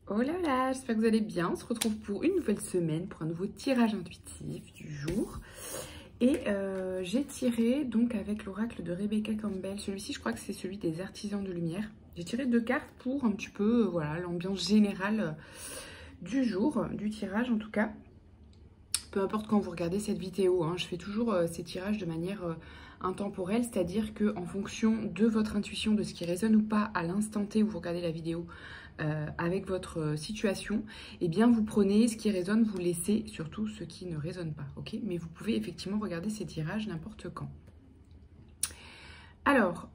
Oh là là, j'espère que vous allez bien. On se retrouve pour une nouvelle semaine, pour un nouveau tirage intuitif du jour. Et j'ai tiré donc avec l'oracle de Rebecca Campbell. Celui-ci, je crois que c'est celui des artisans de lumière. J'ai tiré 2 cartes pour un petit peu, voilà, l'ambiance générale du jour, du tirage en tout cas. Peu importe quand vous regardez cette vidéo, hein, je fais toujours ces tirages de manière intemporelle, c'est-à-dire qu'en fonction de votre intuition, de ce qui résonne ou pas à l'instant T où vous regardez la vidéo, avec votre situation, eh bien vous prenez ce qui résonne, vous laissez surtout ce qui ne résonne pas, ok? Mais vous pouvez effectivement regarder ces tirages n'importe quand. Alors,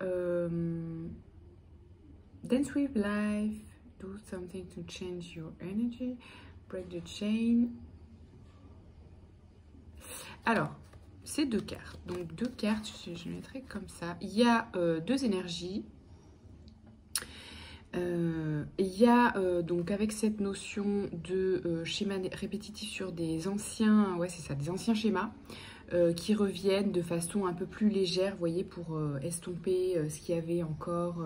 dance with life, do something to change your energy, break the chain. Alors, c'est 2 cartes, donc 2 cartes, je mettrai comme ça. Il y a 2 énergies. Il y a donc avec cette notion de schéma répétitif sur des anciens, ouais c'est ça, des anciens schémas qui reviennent de façon un peu plus légère, vous voyez, pour estomper ce qu'il y avait encore,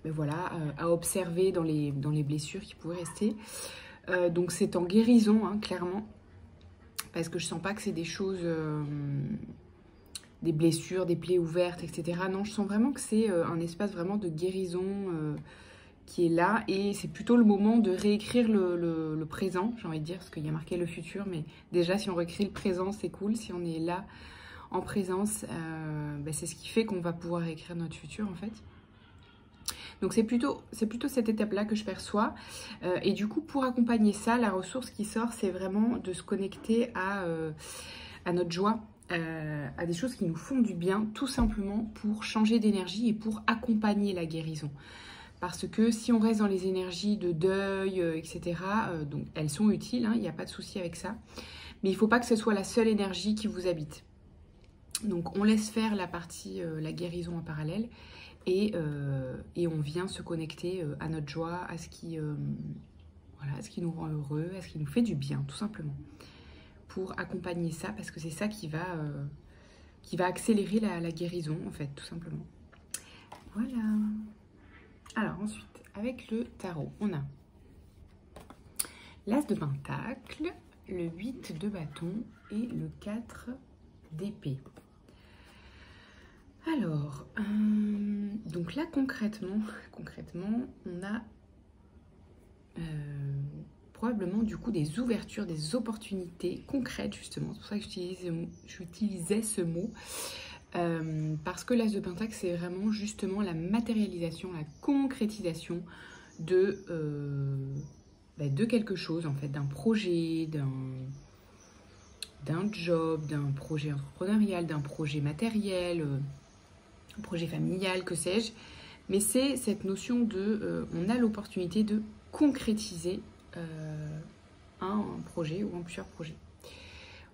ben voilà, à observer dans les blessures qui pouvaient rester. Donc c'est en guérison, hein, clairement, parce que je sens pas que c'est des choses, des blessures, des plaies ouvertes, etc. Non, je sens vraiment que c'est un espace vraiment de guérison qui est là, et c'est plutôt le moment de réécrire le présent, j'ai envie de dire, parce qu'il y a marqué le futur, mais déjà si on réécrit le présent, c'est cool. Si on est là en présence, ben, c'est ce qui fait qu'on va pouvoir réécrire notre futur en fait. Donc c'est plutôt cette étape-là que je perçois. Et du coup, pour accompagner ça, la ressource qui sort, c'est vraiment de se connecter à notre joie, à des choses qui nous font du bien, tout simplement pour changer d'énergie et pour accompagner la guérison. Parce que si on reste dans les énergies de deuil, etc., donc elles sont utiles, hein, il n'y a pas de souci avec ça. Mais il ne faut pas que ce soit la seule énergie qui vous habite. Donc on laisse faire la partie, la guérison en parallèle. Et on vient se connecter à notre joie, à ce qui, voilà, à ce qui nous rend heureux, à ce qui nous fait du bien, tout simplement. Pour accompagner ça, parce que c'est ça qui va accélérer la guérison, en fait, tout simplement. Voilà. Alors ensuite, avec le tarot, on a l'As de Pentacle, le 8 de bâton et le 4 d'épée. Alors, donc là concrètement, on a probablement du coup des ouvertures, des opportunités concrètes justement. C'est pour ça que j'utilisais ce mot. Parce que l'As de Pentacle, c'est vraiment justement la matérialisation, la concrétisation de quelque chose en fait, d'un projet, d'un job, d'un projet entrepreneurial, d'un projet matériel, un projet familial, que sais-je. Mais c'est cette notion de, on a l'opportunité de concrétiser un projet ou plusieurs projets.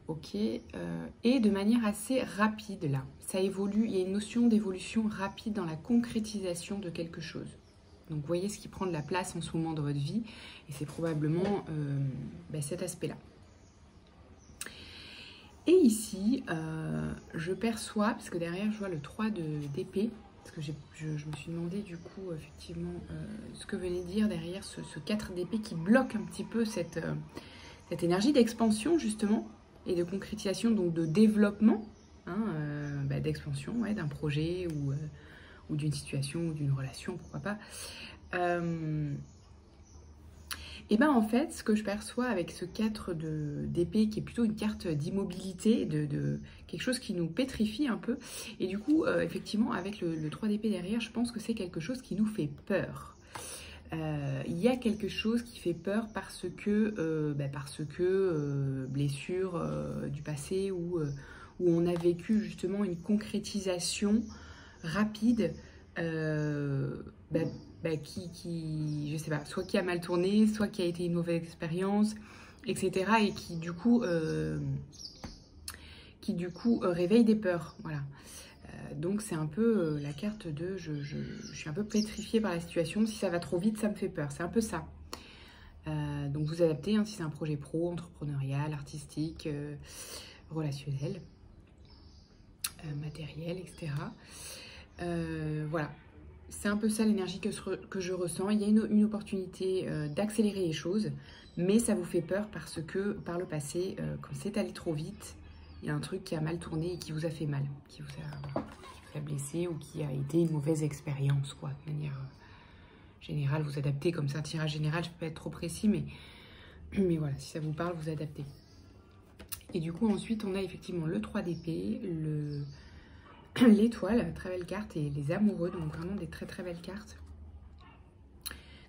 Ok, et de manière assez rapide là, ça évolue, il y a une notion d'évolution rapide dans la concrétisation de quelque chose. Donc vous voyez ce qui prend de la place en ce moment dans votre vie, et c'est probablement cet aspect-là. Et ici, je perçois, parce que derrière je vois le 3 d'épée, parce que je me suis demandé du coup effectivement ce que venait dire derrière ce 4 d'épée qui bloque un petit peu cette énergie d'expansion justement, et de concrétisation, donc de développement, hein, d'expansion, ouais, d'un projet ou d'une situation ou d'une relation, pourquoi pas. Et bien en fait, ce que je perçois avec ce 4 d'épée, qui est plutôt une carte d'immobilité, de quelque chose qui nous pétrifie un peu, et du coup, effectivement, avec le 3 d'épée derrière, je pense que c'est quelque chose qui nous fait peur. Il y a quelque chose qui fait peur parce que blessure du passé, où on a vécu justement une concrétisation rapide qui, je sais pas, soit qui a mal tourné, soit qui a été une mauvaise expérience, etc. Et qui du coup réveille des peurs, voilà. Donc c'est un peu la carte de je suis un peu pétrifiée par la situation, si ça va trop vite ça me fait peur, c'est un peu ça. Donc vous adaptez, hein, si c'est un projet pro, entrepreneurial, artistique, relationnel, matériel, etc. Voilà. c'est un peu ça l'énergie que je ressens. Il y a une opportunité d'accélérer les choses, mais ça vous fait peur parce que par le passé, quand c'est allé trop vite, il y a un truc qui a mal tourné et qui vous a fait mal, qui vous a blessé ou qui a été une mauvaise expérience, quoi. De manière générale, vous adaptez comme ça, un tirage général, je ne peux pas être trop précis, mais voilà, si ça vous parle, vous adaptez. Et du coup, ensuite, on a effectivement le 3 d'épée, l'étoile, très belle carte, et les amoureux, donc vraiment des très très belles cartes.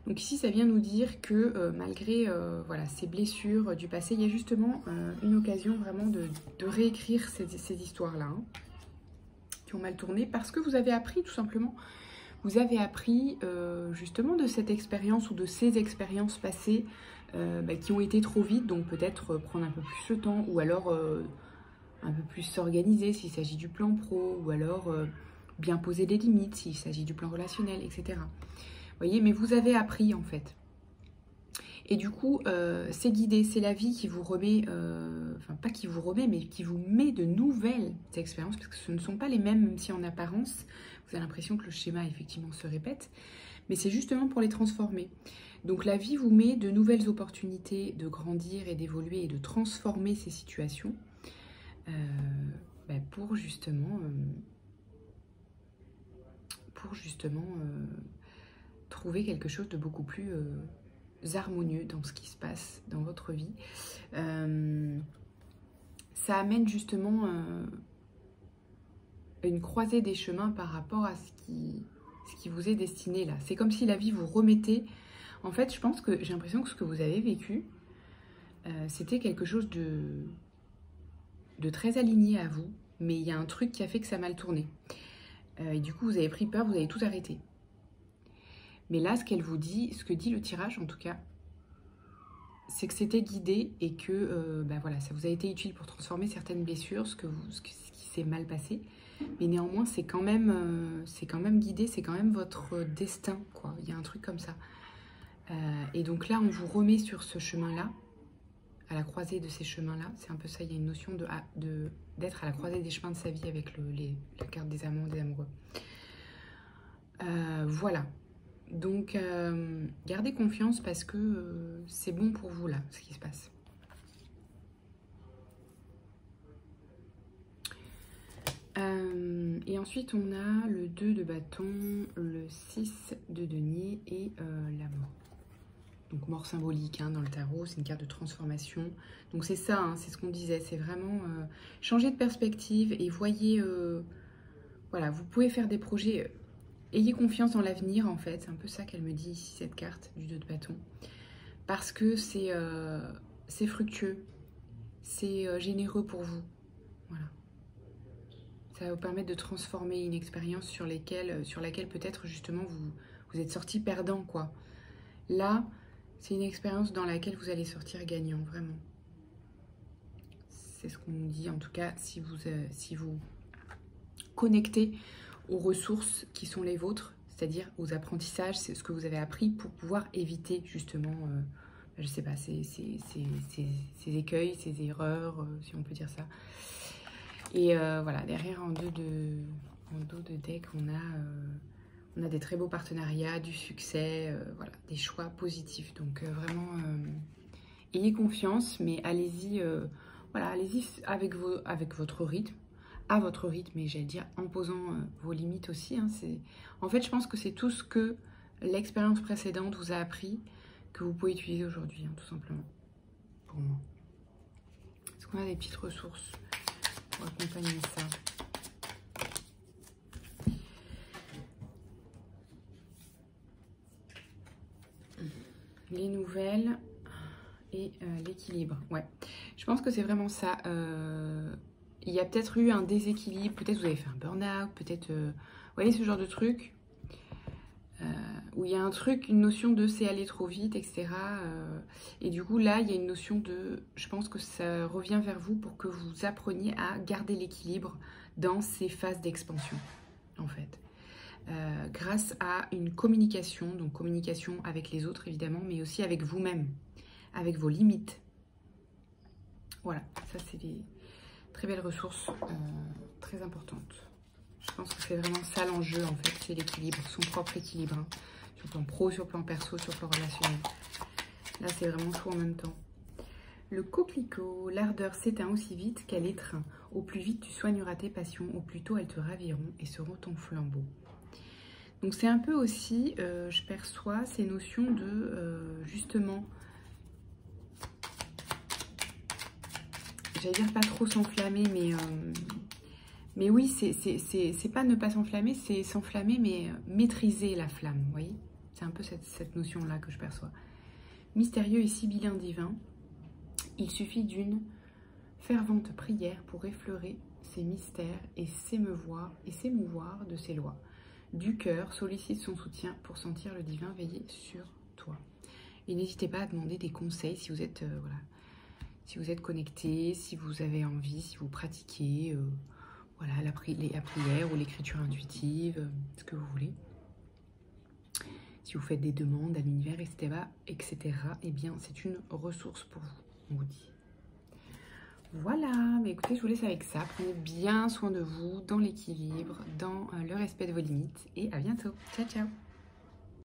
Donc ici, ça vient nous dire que malgré voilà, ces blessures du passé, il y a justement une occasion vraiment de réécrire ces histoires-là, hein, qui ont mal tourné, parce que vous avez appris tout simplement. Vous avez appris justement de cette expérience ou de ces expériences passées qui ont été trop vite, donc peut-être prendre un peu plus le temps, ou alors un peu plus s'organiser s'il s'agit du plan pro, ou alors bien poser des limites s'il s'agit du plan relationnel, etc. Vous voyez, mais vous avez appris en fait. Et du coup, c'est guidé, c'est la vie qui vous remet, enfin pas qui vous remet, mais qui vous met de nouvelles expériences, parce que ce ne sont pas les mêmes, même si en apparence, vous avez l'impression que le schéma effectivement se répète, mais c'est justement pour les transformer. Donc la vie vous met de nouvelles opportunités de grandir et d'évoluer et de transformer ces situations pour justement trouver quelque chose de beaucoup plus harmonieux dans ce qui se passe dans votre vie. Ça amène justement une croisée des chemins par rapport à ce qui vous est destiné là. C'est comme si la vie vous remettait. En fait, je pense que j'ai l'impression que ce que vous avez vécu, c'était quelque chose de très aligné à vous, mais il y a un truc qui a fait que ça a mal tourné. Et du coup, vous avez pris peur, vous avez tout arrêté. Mais là, ce qu'elle vous dit, ce que dit le tirage en tout cas, c'est que c'était guidé et que voilà, ça vous a été utile pour transformer certaines blessures, ce qui s'est mal passé. Mais néanmoins, c'est quand même guidé, c'est quand même votre destin, quoi. Il y a un truc comme ça. Et donc là, on vous remet sur ce chemin-là, à la croisée de ces chemins-là. C'est un peu ça, il y a une notion d'être à la croisée des chemins de sa vie avec la carte des amants, des amoureux. Voilà. Donc, gardez confiance parce que c'est bon pour vous, là, ce qui se passe. Et ensuite, on a le 2 de bâton, le 6 de denier et la mort. Donc, mort symbolique hein, dans le tarot, c'est une carte de transformation. Donc, c'est ça, hein, c'est ce qu'on disait, c'est vraiment changer de perspective et voyez, voilà, vous pouvez faire des projets... Ayez confiance en l'avenir, en fait. C'est un peu ça qu'elle me dit ici, cette carte du 2 de bâton. Parce que c'est fructueux. C'est généreux pour vous. Voilà. Ça va vous permettre de transformer une expérience sur laquelle peut-être, justement, vous êtes sorti perdant, quoi. Là, c'est une expérience dans laquelle vous allez sortir gagnant, vraiment. C'est ce qu'on nous dit, en tout cas, si vous connectez aux ressources qui sont les vôtres, c'est-à-dire aux apprentissages, c'est ce que vous avez appris pour pouvoir éviter justement, je sais pas, ces écueils, ces erreurs, si on peut dire ça. Et voilà, derrière en dos de deck, on a des très beaux partenariats, du succès, voilà, des choix positifs. Donc vraiment, ayez confiance, mais allez-y, voilà, allez-y avec votre rythme. À votre rythme, et j'allais dire en posant vos limites aussi. Hein, en fait, je pense que c'est tout ce que l'expérience précédente vous a appris que vous pouvez utiliser aujourd'hui, hein, tout simplement, pour moi. Est-ce qu'on a des petites ressources pour accompagner ça? Les nouvelles et l'équilibre. Ouais, je pense que c'est vraiment ça. Il y a peut-être eu un déséquilibre, peut-être vous avez fait un burn-out, peut-être, vous voyez ce genre de truc, où il y a un truc, une notion de c'est aller trop vite, etc. Et du coup, là, il y a une notion de, je pense que ça revient vers vous pour que vous appreniez à garder l'équilibre dans ces phases d'expansion, en fait. Grâce à une communication, donc communication avec les autres, évidemment, mais aussi avec vous-même, avec vos limites. Voilà, ça c'est des... très belle ressource, très importante. Je pense que c'est vraiment ça l'enjeu en fait, c'est l'équilibre, son propre équilibre. Hein. Sur le plan pro, sur le plan perso, sur le plan relationnel. Là, c'est vraiment tout en même temps. Le coquelicot, l'ardeur s'éteint aussi vite qu'elle étreint. Au plus vite tu soigneras tes passions, au plus tôt elles te raviront et seront ton flambeau. Donc c'est un peu aussi, je perçois ces notions de, justement, j'allais dire pas trop s'enflammer, mais oui, c'est pas ne pas s'enflammer, c'est s'enflammer, mais maîtriser la flamme, vous voyez? C'est un peu cette notion-là que je perçois. Mystérieux et sibyllin divin, il suffit d'une fervente prière pour effleurer ses mystères et s'émouvoir de ses lois. Du cœur, sollicite son soutien pour sentir le divin veiller sur toi. Et n'hésitez pas à demander des conseils si vous êtes, voilà, si vous êtes connecté, si vous avez envie, si vous pratiquez voilà, la prière ou l'écriture intuitive, ce que vous voulez. Si vous faites des demandes à l'univers, etc., eh bien, c'est une ressource pour vous, on vous dit. Voilà, mais écoutez, je vous laisse avec ça. Prenez bien soin de vous, dans l'équilibre, dans le respect de vos limites. Et à bientôt. Ciao, ciao.